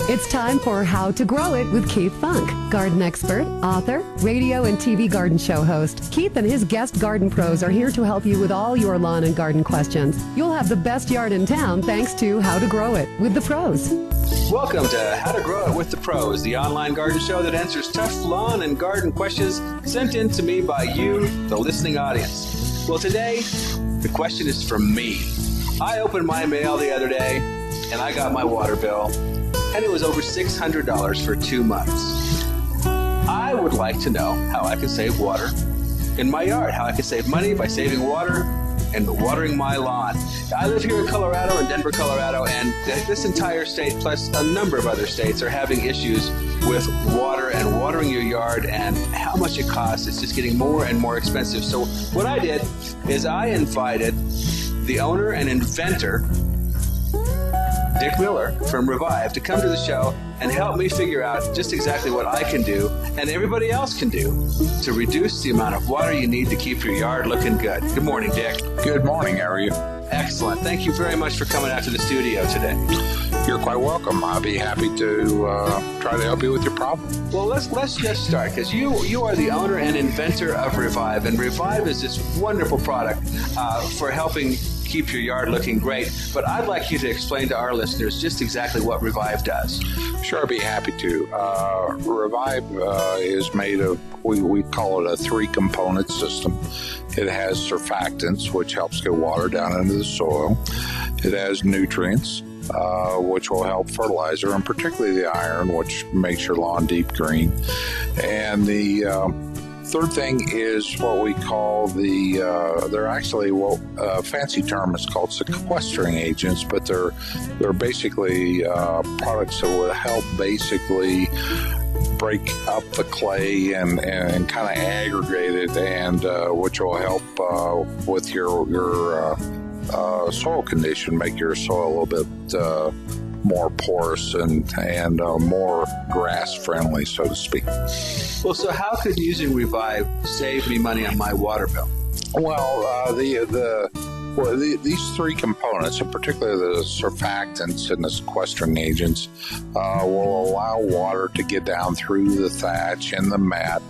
It's time for How to Grow It with Keith Funk, garden expert, author, radio and TV garden show host. Keith and his guest garden pros are here to help you with all your lawn and garden questions. You'll have the best yard in town thanks to How to Grow It with the pros. Welcome to How to Grow It with the Pros, the online garden show that answers tough lawn and garden questions sent in to me by you, the listening audience. Well, today, the question is from me. I opened my mail the other day, and I got my water bill, and it was over $600 for 2 months. I would like to know how I can save water in my yard, how I can save money by saving water and watering my lawn. I live here in Colorado, in Denver, Colorado, and this entire state, plus a number of other states, are having issues with water and watering your yard and how much it costs. It's just getting more and more expensive. So what I did is I invited the owner and inventor, Dick Miller from Revive, to come to the show and help me figure out just exactly what I can do and everybody else can do to reduce the amount of water you need to keep your yard looking good. Good morning, Dick. Good morning. How are you? Excellent. Thank you very much for coming out to the studio today. You're quite welcome. I'll be happy to try to help you with your problem. Well, let's just start, because you are the owner and inventor of Revive, and Revive is this wonderful product for helping keep your yard looking great. But I'd like you to explain to our listeners just exactly what Revive does. Sure, I'd be happy to. Revive is made of, we call it a 3-component system. It has surfactants, which helps get water down into the soil. It has nutrients, which will help fertilizer, and particularly the iron, which makes your lawn deep green. And the third thing is what we call they're actually, fancy term is called sequestering agents, but they're basically products that will help basically break up the clay and kind of aggregate it, and which will help with your soil condition, make your soil a little bit more porous and more grass friendly, so to speak. Well, so how could using Revive save me money on my water bill? Well, these 3 components, and particularly the surfactants and the sequestering agents, will allow water to get down through the thatch and the mat.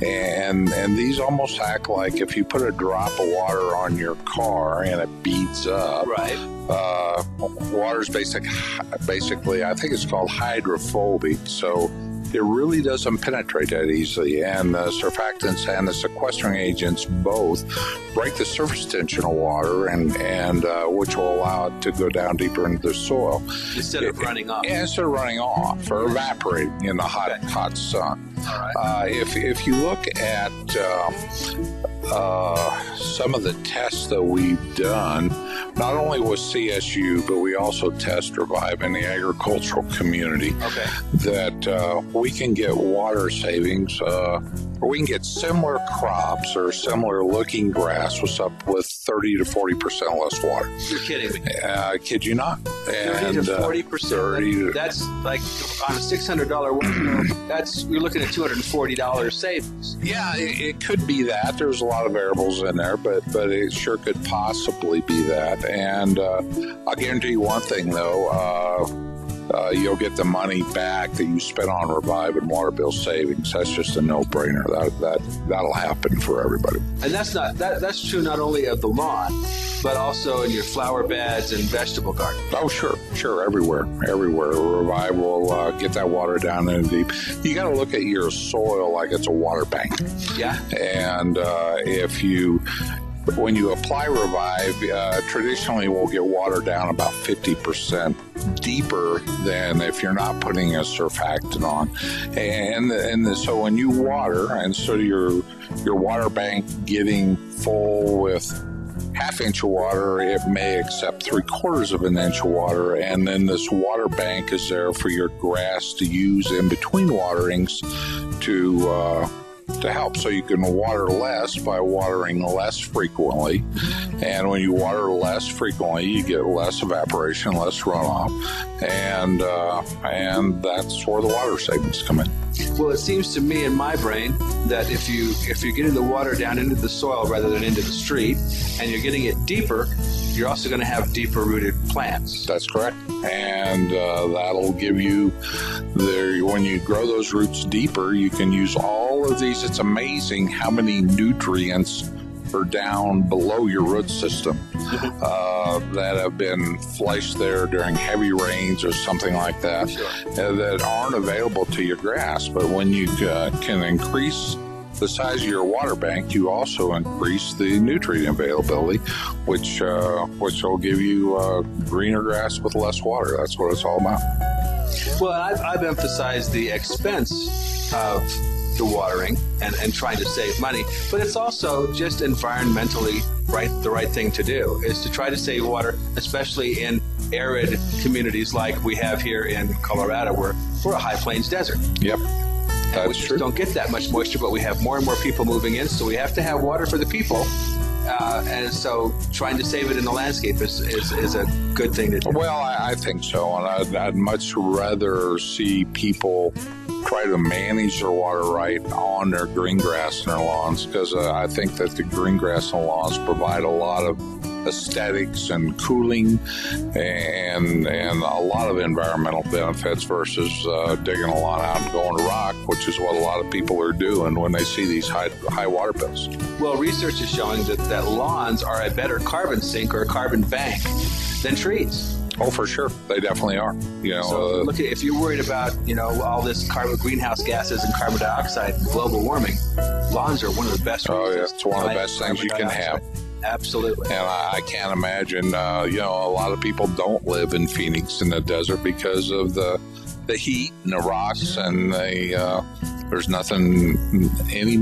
And these almost act like if you put a drop of water on your car and it beads up. Right. Water's basically, I think it's called hydrophobic. So it really doesn't penetrate that easily, and the surfactants and the sequestering agents both break the surface tension of water, and which will allow it to go down deeper into the soil instead of running off. Yeah, instead of running off or evaporating in the hot sun. All right. If you look at some of the tests that we've done, not only with CSU, but we also test Revive in the agricultural community. Okay. That we can get water savings, or we can get similar crops or similar looking grass with 30 to 40% less water. You're kidding me. I kid you not. 30 to 40%. That's like on a $600 water bill, you're looking at $240 savings. Yeah, it could be that. There's a lot of variables in there, but it sure could possibly be that. And I'll guarantee you one thing, though. You'll get the money back that you spent on Revive and water bill savings. That's just a no-brainer. That'll happen for everybody. And that's true not only of the lawn, but also in your flower beds and vegetable garden. Oh, sure, everywhere. Revive will get that water down in deep. You got to look at your soil like it's a water bank. Yeah. And when you apply Revive, traditionally we'll get water down about 50% deeper than if you're not putting a surfactant on. And so when you water, instead of your water bank getting full with half-inch of water, it may accept 3/4 of an inch of water, and then this water bank is there for your grass to use in between waterings to help. So you can water less by watering less frequently. And when you water less frequently, you get less evaporation, less runoff. And that's where the water savings come in. Well, it seems to me in my brain that if you're getting the water down into the soil rather than into the street, and you're getting it deeper, you're also going to have deeper rooted plants. That's correct. And that'll give you, when you grow those roots deeper, you can use all of these. It's amazing how many nutrients are down below your root system that have been flushed there during heavy rains or something like that, that aren't available to your grass. But when you can increase the size of your water bank, you also increase the nutrient availability, which will give you greener grass with less water. That's what it's all about. Well, I've emphasized the expense of the watering and trying to save money, but it's also just environmentally the right thing to do is to try to save water, especially in arid communities like we have here in Colorado, where we're a high plains desert. Yep. And we just don't get that much moisture, but we have more and more people moving in, so we have to have water for the people. And so trying to save it in the landscape is a good thing to do. Well, I think so. And I'd much rather see people try to manage their water right on their green grass and their lawns, because I think that the green grass and lawns provide a lot of aesthetics and cooling and a lot of environmental benefits versus digging a lawn out and going to rock, which is what a lot of people are doing when they see these high water bills. Well, research is showing that lawns are a better carbon sink or carbon bank than trees. Oh, for sure. They definitely are. So look, if you're worried about, all this greenhouse gases and carbon dioxide and global warming, lawns are one of the best. Oh, yeah. It's one of the best things you can have. Absolutely. And I can't imagine, a lot of people don't live in Phoenix in the desert because of the heat and the rocks, and there's nothing any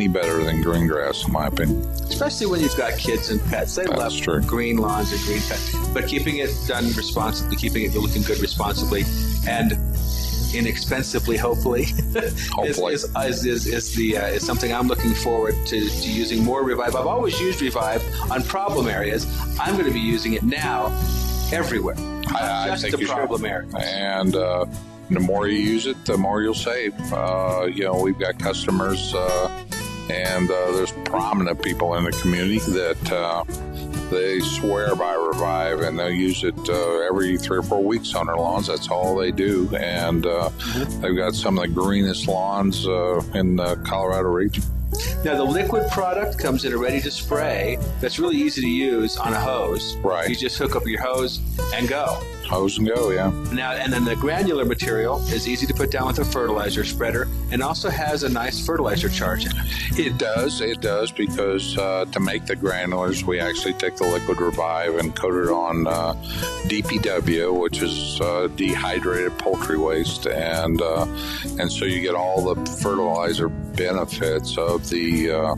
better than green grass, in my opinion. Especially when you've got kids and pets. They love green lawns and green pets. But keeping it done responsibly, keeping it looking good responsibly, and inexpensively, hopefully, is something I'm looking forward to using more Revive. I've always used Revive on problem areas. I'm going to be using it now everywhere. I think the problem areas. And the more you use it, the more you'll save. We've got customers and there's prominent people in the community that they swear by Revive, and they'll use it every 3 or 4 weeks on their lawns. That's all they do. And they've got some of the greenest lawns in the Colorado region. Now, the liquid product comes in a ready-to-spray that's really easy to use on a hose. Right. You just hook up your hose and go. Hose and go, yeah. Now, and then the granular material is easy to put down with a fertilizer spreader and also has a nice fertilizer charge in it. It does, because to make the granulars, we actually take the liquid Revive and coat it on DPW, which is dehydrated poultry waste, and so you get all the fertilizer benefits of the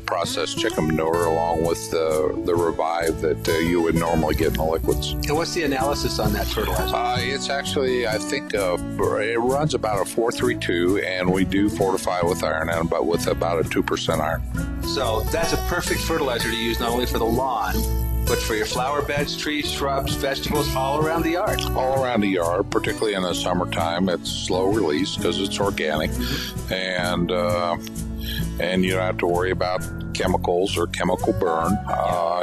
processed chicken manure, along with the Revive that you would normally get in the liquids. And what's the analysis on that fertilizer? It's actually, I think, it runs about a 4-3-2, and we do fortify with iron, but with about a 2% iron. So that's a perfect fertilizer to use not only for the lawn, but for your flower beds, trees, shrubs, vegetables, all around the yard. All around the yard, particularly in the summertime. It's slow release because it's organic, and you don't have to worry about chemicals or chemical burn.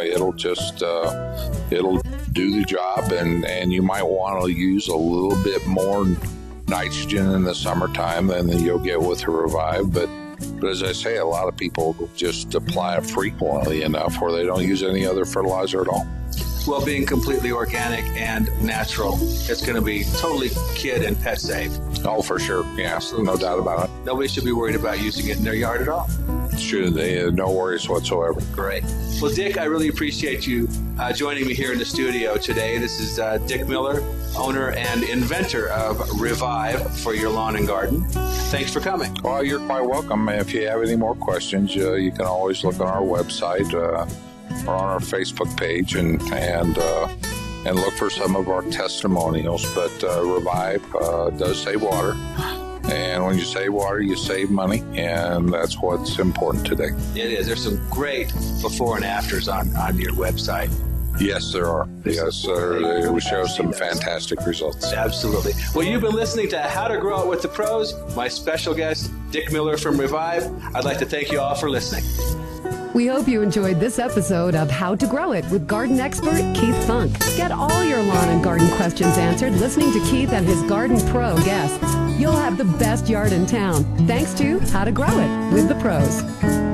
It'll just it'll do the job, and you might want to use a little bit more nitrogen in the summertime than you'll get with a Revive, but as I say, a lot of people just apply it frequently enough where they don't use any other fertilizer at all. Well, being completely organic and natural, it's going to be totally kid and pet safe. Oh, for sure. Yeah, absolutely. No doubt about it. Nobody should be worried about using it in their yard at all. Sure, no worries whatsoever. Great. Well, Dick, I really appreciate you joining me here in the studio today. This is Dick Miller, owner and inventor of Revive for your lawn and garden. Thanks for coming. Well, you're quite welcome. If you have any more questions, you can always look on our website or on our Facebook page and look for some of our testimonials. But Revive does save water. And when you save water, you save money, and that's what's important today. It is. There's some great before and afters on your website. Yes, there are. Yes, they show some fantastic results. Absolutely. Well, you've been listening to How to Grow It with the Pros. My special guest, Dick Miller from Revive. I'd like to thank you all for listening. We hope you enjoyed this episode of How to Grow It with garden expert Keith Funk. Get all your lawn and garden questions answered listening to Keith and his Garden Pro guests. You'll have the best yard in town thanks to How to Grow It with the pros.